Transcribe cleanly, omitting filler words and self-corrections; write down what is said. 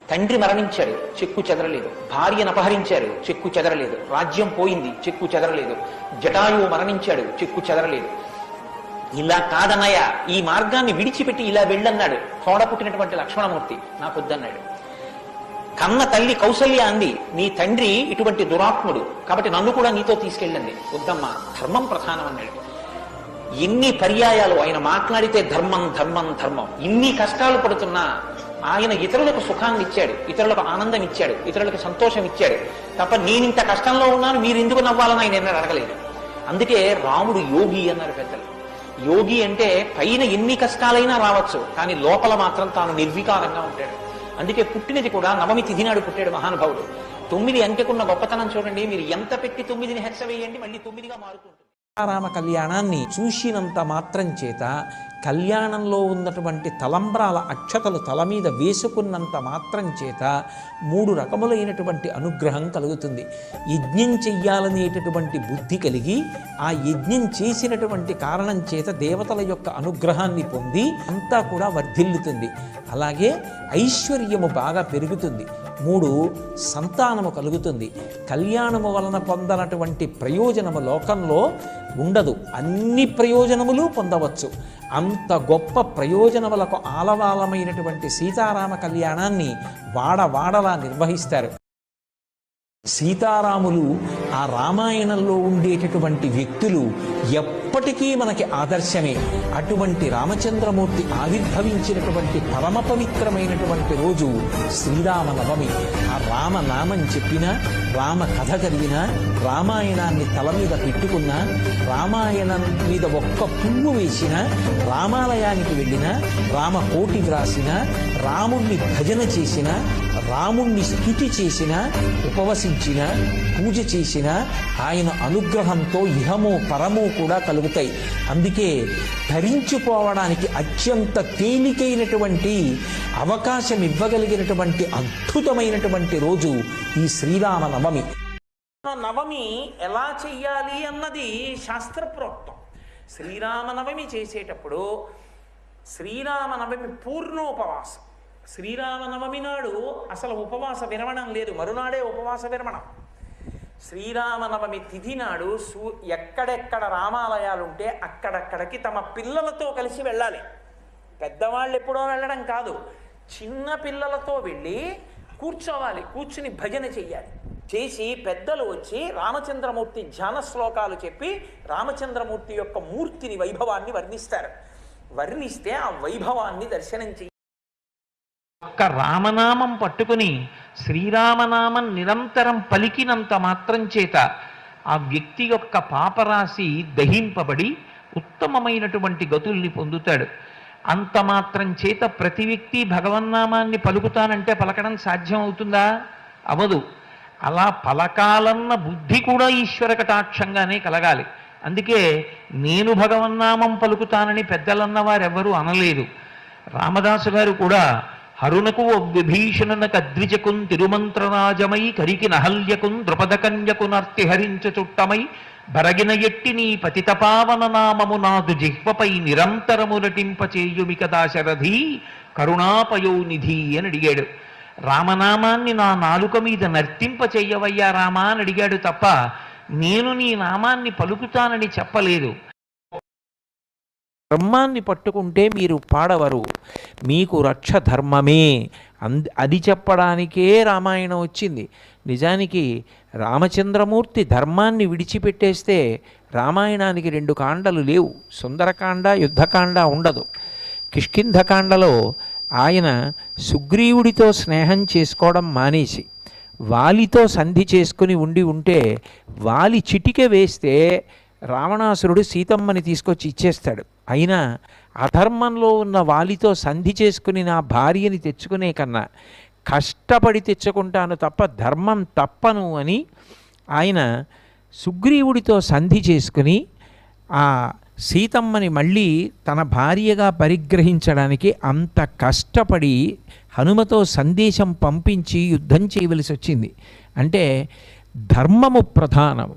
తండ్రి మరణించాడు, చెక్కు చెదరలేదు. భార్యను అపహరించారు, చెక్కు చెదరలేదు. రాజ్యం పోయింది, చెక్కు చెదరలేదు. జటాయువు మరణించాడు, చెక్కు చెదరలేదు. ఇలా కాదన్నయ్య, ఈ మార్గాన్ని విడిచిపెట్టి ఇలా వెళ్ళన్నాడు. తోడ పుట్టినటువంటి లక్ష్మణమూర్తి నాకొద్దన్నాడు. కన్న తల్లి కౌసల్య అంది, నీ తండ్రి ఇటువంటి దురాత్ముడు, కాబట్టి నన్ను కూడా నీతో తీసుకెళ్ళండి. వద్దమ్మా, ధర్మం ప్రధానం అన్నాడు. ఎన్ని పర్యాయాలు ఆయన మాట్లాడితే ధర్మం ధర్మం ధర్మం. ఇన్ని కష్టాలు పడుతున్నా ఆయన ఇతరులకు సుఖాన్ని ఇచ్చాడు, ఇతరులకు ఆనందం ఇచ్చాడు, ఇతరులకు సంతోషం ఇచ్చాడు తప్ప నేనింత కష్టంలో ఉన్నాను మీరు ఎందుకు నవ్వాలని ఆయన ఎన్నడూ అడగలేదు. అందుకే రాముడు యోగి అన్నారు పెద్దలు. యోగి అంటే పైన ఎన్ని కష్టాలైనా రావచ్చు, కానీ లోపల మాత్రం తాను నిర్వికారంగా ఉంటాడు. అందుకే పుట్టినది కూడా నవమి తిథి నాడు పుట్టాడు మహానుభావుడు. 9 అంకెకున్న గొప్పతనం చూడండి. మీరు ఎంత పెట్టి 9ని హెచ్చ వేయండి, మళ్ళీ 9గా మారుతుంటుంది. సీతారామ కళ్యాణాన్ని చూసినంత మాత్రం చేత, కళ్యాణంలో ఉన్నటువంటి తలంబ్రాల అక్షతలు తల మీద వేసుకున్నంత మాత్రం చేత 3 రకములైనటువంటి అనుగ్రహం కలుగుతుంది. యజ్ఞం చెయ్యాలనేటటువంటి బుద్ధి కలిగి ఆ యజ్ఞం చేసినటువంటి కారణం చేత దేవతల యొక్క అనుగ్రహాన్ని పొంది అంతా కూడా వర్ధిల్లుతుంది. అలాగే ఐశ్వర్యము బాగా పెరుగుతుంది. 3 సంతానము కలుగుతుంది. కళ్యాణము వలన పొందనటువంటి ప్రయోజనము లోకంలో ఉండదు. అన్ని ప్రయోజనములు పొందవచ్చు. అంత గొప్ప ప్రయోజనములకు ఆలవాలమైనటువంటి సీతారామ కళ్యాణాన్ని వాడవాడలా నిర్వహిస్తారు. సీతారాములు ఆ రామాయణంలో ఉండేటటువంటి వ్యక్తులు ఎప్పటికీ మనకి ఆదర్శమే. అటువంటి రామచంద్రమూర్తి ఆవిర్భవించినటువంటి పరమ పవిత్రమైనటువంటి రోజు శ్రీరామనవమి. ఆ రామనామం చెప్పినా, రామ కథ చదివినా, రామాయణాన్ని తల మీద పెట్టుకున్నా, రామాయణం మీద ఒక్క పువ్వు వేసిన, రామాలయానికి వెళ్ళిన, రామకోటి వ్రాసిన, రాముణ్ణి భజన చేసిన, రాముణ్ణి స్తుతి చేసిన, ఉపవసించిన, పూజ చేసిన ఆయన అనుగ్రహంతో ఇహము పరము కూడా కలుగుతాయి. అందుకే ధరించుకోవడానికి అత్యంత తేలికైనటువంటి అవకాశం ఇవ్వగలిగినటువంటి అద్భుతమైనటువంటి రోజు ఈ శ్రీరామ నవమి. నవమి ఎలా చెయ్యాలి అన్నది శాస్త్రప్రోక్తం. శ్రీరామనవమి చేసేటప్పుడు శ్రీరామనవమి పూర్ణోపవాసం. శ్రీరామనవమి నాడు అసలు ఉపవాస విరమణం లేదు, మరునాడే ఉపవాస విరమణం. శ్రీరామనవమి తిథి నాడు ఎక్కడెక్కడ రామాలయాలు ఉంటే అక్కడక్కడికి తమ పిల్లలతో కలిసి వెళ్ళాలి. పెద్దవాళ్ళు ఎప్పుడో వెళ్ళడం కాదు, చిన్న పిల్లలతో వెళ్ళి కూర్చోవాలి. కూర్చుని భజన చెయ్యాలి. చేసి పెద్దలు వచ్చి రామచంద్రమూర్తి ధ్యాన శ్లోకాలు చెప్పి రామచంద్రమూర్తి యొక్క మూర్తిని, వైభవాన్ని వర్ణిస్తారు. వర్ణిస్తే ఆ వైభవాన్ని దర్శనం చేయాలి. ఒక్క రామనామం పట్టుకుని శ్రీరామనామం నిరంతరం పలికినంత మాత్రం చేత ఆ వ్యక్తి యొక్క పాపరాశి దహింపబడి ఉత్తమమైనటువంటి గతుల్ని పొందుతాడు. అంత మాత్రం చేత ప్రతి వ్యక్తి భగవన్నామాన్ని పలుకుతానంటే పలకడం సాధ్యం అవుతుందా? అవదు. అలా పలకాలన్న బుద్ధి కూడా ఈశ్వర కటాక్షంగానే కలగాలి. అందుకే నేను భగవన్నామం పలుకుతానని పెద్దలన్న వారెవరూ అనలేదు. రామదాసు గారు కూడా హరునకు విభీషణునకు అద్విజకున్ తిరుమంత్రరాజమై కరికి నహల్యకున్ ద్రుపదకన్యకు నర్తిహరించు చుట్టమై బరగిన ఎట్టి నీ పతితపావన నామము నాదు జిహ్వపై నిరంతరము నటింపచేయుమిక దాశరథి కరుణాపయోనిధి అని అడిగాడు. రామనామాన్ని నా నాలుక మీద నర్తింప చెయ్యవయ్యా రామా అని అడిగాడు తప్ప నేను నీ నామాన్ని పలుకుతానని చెప్పలేదు. ధర్మాన్ని పట్టుకుంటే మీరు పాడవరు, మీకు రక్ష ధర్మమే. అది చెప్పడానికే రామాయణం వచ్చింది. నిజానికి రామచంద్రమూర్తి ధర్మాన్ని విడిచిపెట్టేస్తే రామాయణానికి 2 కాండలు లేవు. సుందరకాండ, యుద్ధకాండ ఉండదు. కిష్కింధకాండలో ఆయన సుగ్రీవుడితో స్నేహం చేసుకోవడం మానేసి వాలితో సంధి చేసుకుని ఉంటే వాలి చిటికె వేస్తే రావణాసురుడు సీతమ్మని తీసుకొచ్చి ఇచ్చేస్తాడు. అయినా అధర్మంలో ఉన్న వాలితో సంధి చేసుకుని నా భార్యని తెచ్చుకునే కన్నా కష్టపడి తెచ్చుకుంటాను తప్ప ధర్మం తప్పను అని ఆయన సుగ్రీవుడితో సంధి చేసుకుని ఆ సీతమ్మని మళ్ళీ తన భార్యగా పరిగ్రహించడానికి అంత కష్టపడి హనుమతో సందేశం పంపించి యుద్ధం చేయవలసి వచ్చింది. అంటే ధర్మము ప్రధానము.